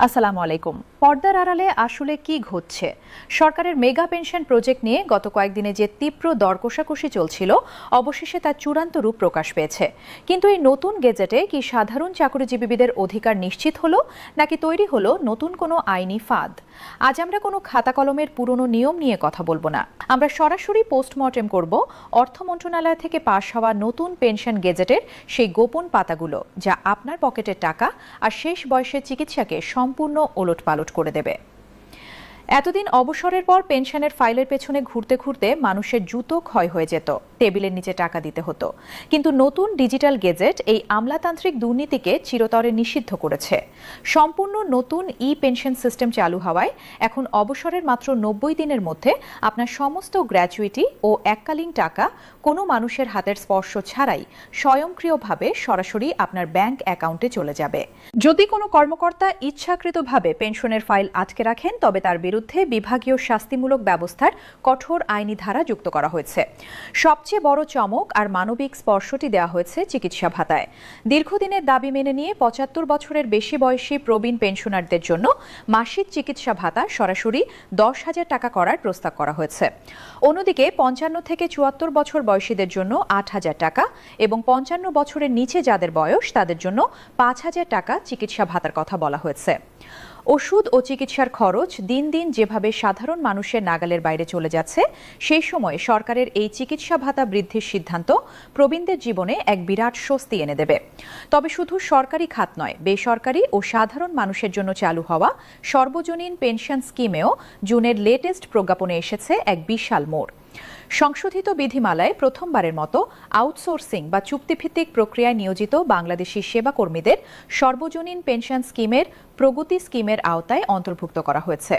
আসসালামু আলাইকুম। পর্দার আড়ালে আসলে কি ঘটছে? সরকারের মেগা পেনশন প্রজেক্ট নিয়ে গত কয়েকদিনে যে তীব্র দর কষাকষি চলছিল, অবশেষে তার চূড়ান্ত রূপ প্রকাশ পেয়েছে। কিন্তু এই নতুন গেজেটে কি সাধারণ চাকরিজীবীদের অধিকার নিশ্চিত হলো, নাকি তৈরি হলো নতুন কোনো আইনি ফাঁদ? আজ আমরা কোনো খাতা কলমের পুরনো নিয়ম নিয়ে কথা বলবো না। আমরা সরাসরি পোস্টমর্টেম করব অর্থ মন্ত্রণালয় থেকে পাশ হওয়া নতুন পেনশন গেজেটের সেই গোপন পাতাগুলো, যা আপনার পকেটের টাকা আর শেষ বয়সের চিকিৎসাকে সম্পূর্ণ ওলটপালট করে দেবে। এতদিন অবসরের পর পেনশনের ফাইলের পেছনে ঘুরতে ঘুরতে মানুষের জুতো ক্ষয় হয়ে যেত, টেবিলের নিচে টাকা দিতে হতো। কিন্তু নতুন ডিজিটাল গেজেট এই আমলাতান্ত্রিক দুর্নীতিকে চিরতরে নিষিদ্ধ করেছে। সম্পূর্ণ নতুন পেনশন সিস্টেম চালু হওয়ায় এখন অবসরের মাত্র 90 দিনের মধ্যে আপনার সমস্ত গ্র্যাচুইটি ও এককালীন টাকা কোনো মানুষের হাতের স্পর্শ ছাড়াই স্বয়ংক্রিয়ভাবে সরাসরি আপনার ব্যাংক অ্যাকাউন্টে চলে যাবে। যদি কোনো কর্মকর্তা ইচ্ছাকৃতভাবে পেনশনের ফাইল আটকে রাখেন, তবে তার বিরুদ্ধে বিভাগীয় শাস্তিমূলক ব্যবস্থার কঠোর আইনি ধারা যুক্ত করা হয়েছে। সবচেয়ে বড় চমক আর মানবিক স্পর্শটি দেওয়া হয়েছে চিকিৎসা ভাতায়। দীর্ঘদিনের দাবি মেনে নিয়ে 75 বছরের বেশি বয়সী প্রবীণ পেনশনারদের জন্য মাসিক চিকিৎসা ভাতা সরাসরি 10,000 টাকা করার প্রস্তাব করা হয়েছে। অন্যদিকে 55 থেকে 74 বছর বয়সীদের জন্য 8,000 টাকা এবং 55 বছরের নিচে যাদের বয়স, তাদের জন্য 5,000 টাকা চিকিৎসা ভাতার কথা বলা হয়েছে। ওষুধ ও চিকিৎসার খরচ দিন দিন যেভাবে সাধারণ মানুষের নাগালের বাইরে চলে যাচ্ছে, সেই সময় সরকারের এই চিকিৎসা ভাতা বৃদ্ধির সিদ্ধান্ত প্রবীণদের জীবনে এক বিরাট স্বস্তি এনে দেবে। তবে শুধু সরকারি খাত নয়, বেসরকারি ও সাধারণ মানুষের জন্য চালু হওয়া সর্বজনীন পেনশন স্কিমেও জুনের লেটেস্ট প্রজ্ঞাপনে এসেছে এক বিশাল মোড়। সংশোধিত বিধিমালায় প্রথমবারের মতো আউটসোর্সিং বা চুক্তিভিত্তিক প্রক্রিয়ায় নিয়োজিত বাংলাদেশি সেবাকর্মীদের সর্বজনীন পেনশন স্কিমের প্রগতি স্কিমের আওতায় অন্তর্ভুক্ত করা হয়েছে।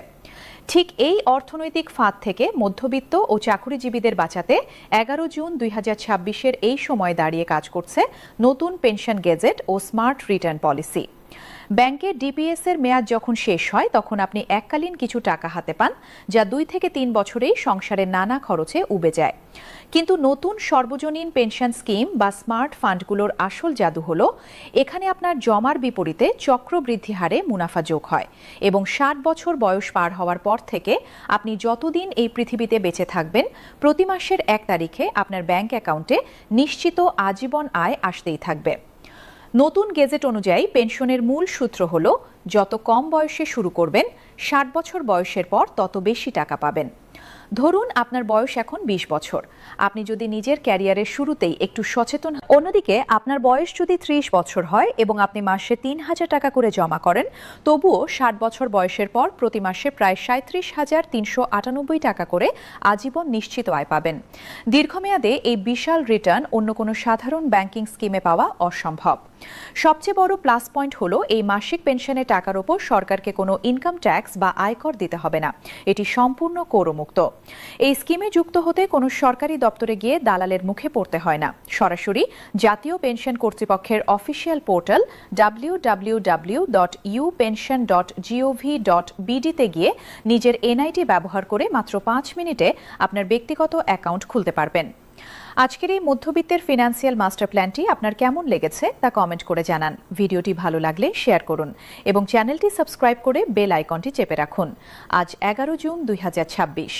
ঠিক এই অর্থনৈতিক ফাঁদ থেকে মধ্যবিত্ত ও চাকরিজীবীদের বাঁচাতে 11 জুন 2026-এর এই সময় দাঁড়িয়ে কাজ করছে নতুন পেনশন গেজেট ও স্মার্ট রিটার্ন পলিসি। ব্যাংকে ডিপিএস এর মেয়াদ যখন শেষ হয়, তখন আপনি এককালীন কিছু টাকা হাতে পান, যা 2 থেকে 3 বছরেই সংসারের নানা খরচে উবে যায়। কিন্তু নতুন সর্বজনীন পেনশন স্কিম বা স্মার্ট ফান্ডগুলোর আসল জাদু হলো, এখানে আপনার জমার বিপরীতে চক্রবৃদ্ধি হারে মুনাফা যোগ হয় এবং 60 বছর বয়স পার হওয়ার পর থেকে আপনি যতদিন এই পৃথিবীতে বেঁচে থাকবেন, প্রতি মাসের 1 তারিখে আপনার ব্যাংক অ্যাকাউন্টে নিশ্চিত আজীবন আয় আসতেই থাকবে। নতুন গেজেট অনুযায়ী পেনশনের মূল সূত্র হল, যত কম বয়সে শুরু করবেন, 60 বছর বয়সের পর তত বেশি টাকা পাবেন। ধরুন আপনার বয়স এখন 20 বছর। আপনি যদি নিজের ক্যারিয়ারের শুরুতেই একটু সচেতন, অন্যদিকে আপনার বয়স যদি 30 বছর হয় এবং আপনি মাসে 3,000 টাকা করে জমা করেন, তবুও 60 বছর বয়সের পর প্রতি মাসে প্রায় 37,398 টাকা করে আজীবন নিশ্চিত আয় পাবেন। দীর্ঘমেয়াদে এই বিশাল রিটার্ন অন্য কোনো সাধারণ ব্যাংকিং স্কিমে পাওয়া অসম্ভব। সবচেয়ে বড় প্লাস পয়েন্ট হলো, এই মাসিক পেনশনের টাকার উপর সরকারকে কোনো ইনকাম ট্যাক্স বা আয়কর দিতে হবে না। এটি সম্পূর্ণ করমুক্ত। এই স্কিমে যুক্ত হতে কোনো সরকারি দপ্তরে গিয়ে দালালের মুখে পড়তে হয় না। সরাসরি জাতীয় পেনশন কর্তৃপক্ষের অফিসিয়াল পোর্টাল www.upension.gov.bd তে গিয়ে নিজের এনআইডি ব্যবহার করে মাত্র 5 মিনিটে আপনার ব্যক্তিগত অ্যাকাউন্ট খুলতে পারবেন। আজকের এই মধ্যবিত্তের ফিনান্সিয়াল মাস্টার প্ল্যানটি আপনার কেমন লেগেছে তা কমেন্ট করে জানান। ভিডিওটি ভালো লাগলে শেয়ার করুন এবং চ্যানেলটি সাবস্ক্রাইব করে বেল আইকনটি চেপে রাখুন। আজ 11 জুন 2026।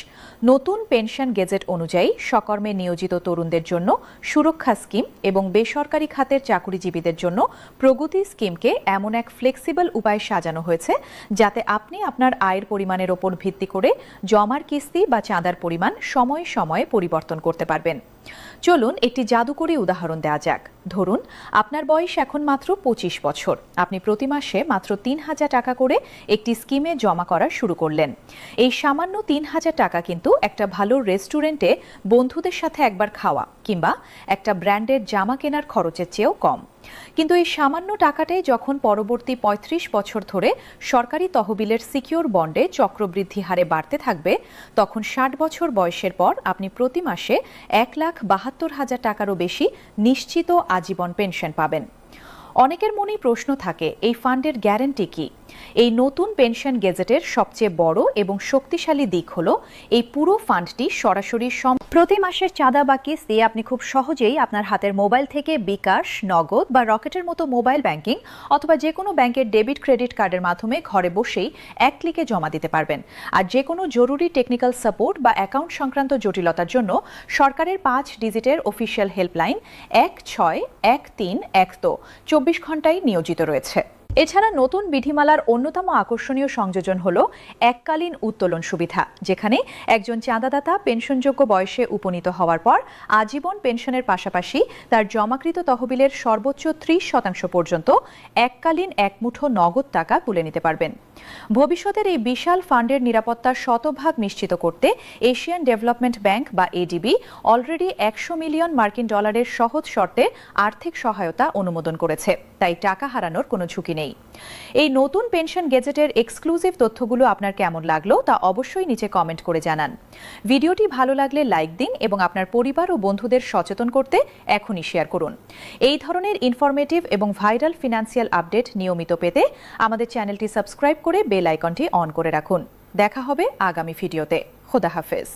নতুন পেনশন গেজেট অনুযায়ী সকর্মে নিয়োজিত তরুণদের জন্য সুরক্ষা স্কিম এবং বেসরকারি খাতের চাকরিজীবীদের জন্য প্রগতি স্কিমকে এমন এক ফ্লেক্সিবল উপায়ে সাজানো হয়েছে, যাতে আপনি আপনার আয়ের পরিমাণের ওপর ভিত্তি করে জমার কিস্তি বা চাঁদার পরিমাণ সময়ে সময়ে পরিবর্তন করতে পারবেন। চলুন একটি জাদুকরী উদাহরণ দেওয়া যাক। ধরুন আপনার বয়স এখন মাত্র 25 বছর। আপনি প্রতি মাসে মাত্র 3,000 টাকা করে একটি স্কিমে জমা করা শুরু করলেন। এই সামান্য 3,000 টাকা কিন্তু একটা ভালো রেস্টুরেন্টে বন্ধুদের সাথে একবার খাওয়া কিংবা একটা ব্র্যান্ডের জামা কেনার খরচের চেয়েও কম। কিন্তু এই সামান্য টাকাটাই যখন পরবর্তী 35 বছর ধরে সরকারি তহবিলের সিকিউর বন্ডে চক্রবৃদ্ধি হারে বাড়তে থাকবে, তখন 60 বছর বয়সের পর আপনি প্রতি মাসে 1,72,000 টাকারও বেশি নিশ্চিত আজীবন পেনশন পাবেন। অনেকের মনেই প্রশ্ন থাকে, এই ফান্ডের গ্যারান্টি কি? এই নতুন পেনশন গেজেটের সবচেয়ে বড় এবং শক্তিশালী দিক হলো এই পুরো ফান্ডটি সরাসরি প্রতি মাসের চাঁদা বা কিস্তি দিয়ে আপনি খুব সহজেই আপনার হাতের মোবাইল থেকে বিকাশ, নগদ বা রকেটের মতো মোবাইল ব্যাংকিং অথবা যে কোনো ব্যাংকের ডেবিট ক্রেডিট কার্ডের মাধ্যমে ঘরে বসেই এক ক্লিকে জমা দিতে পারবেন। আর যে কোনো জরুরি টেকনিক্যাল সাপোর্ট বা অ্যাকাউন্ট সংক্রান্ত জটিলতার জন্য সরকারের 5 ডিজিটের অফিসিয়াল হেল্পলাইন ১৬১৩১ 24 ঘন্টায় নিয়োজিত রয়েছে। এছাড়া নতুন বিধিমালার অন্যতম আকর্ষণীয় সংযোজন হল এককালীন উত্তোলন সুবিধা, যেখানে একজন চাঁদাদাতা পেনশনযোগ্য বয়সে উপনীত হওয়ার পর আজীবন পেনশনের পাশাপাশি তার জমাকৃত তহবিলের সর্বোচ্চ 30% পর্যন্ত এককালীন একমুঠো নগদ টাকা তুলে নিতে পারবেন। ভবিষ্যতের এই বিশাল ফান্ডের নিরাপত্তা শতভাগ নিশ্চিত করতে এশিয়ান ডেভেলপমেন্ট ব্যাংক বা এডিবি অলরেডি 100 মিলিয়ন মার্কিন ডলারের সহজ শর্তে আর্থিক সহায়তা অনুমোদন করেছে, তাই টাকা হারানোর কোনো ঝুঁকি নেই। এই নতুন পেনশন গেজেটের এক্সক্লুসিভ তথ্যগুলো আপনার কেমন লাগলো তা অবশ্যই নিচে কমেন্ট করে জানান। ভিডিওটি ভালো লাগলে লাইক দিন এবং আপনার পরিবার ও বন্ধুদের সচেতন করতে এখনই শেয়ার করুন। এই ধরনের ইনফরমেটিভ এবং ভাইরাল ফিনান্সিয়াল আপডেট নিয়মিত পেতে আমাদের চ্যানেলটি সাবস্ক্রাইব করে বেল আইকনটি অন করে রাখুন। দেখা হবে আগামী ভিডিওতে। খোদা হাফেজ।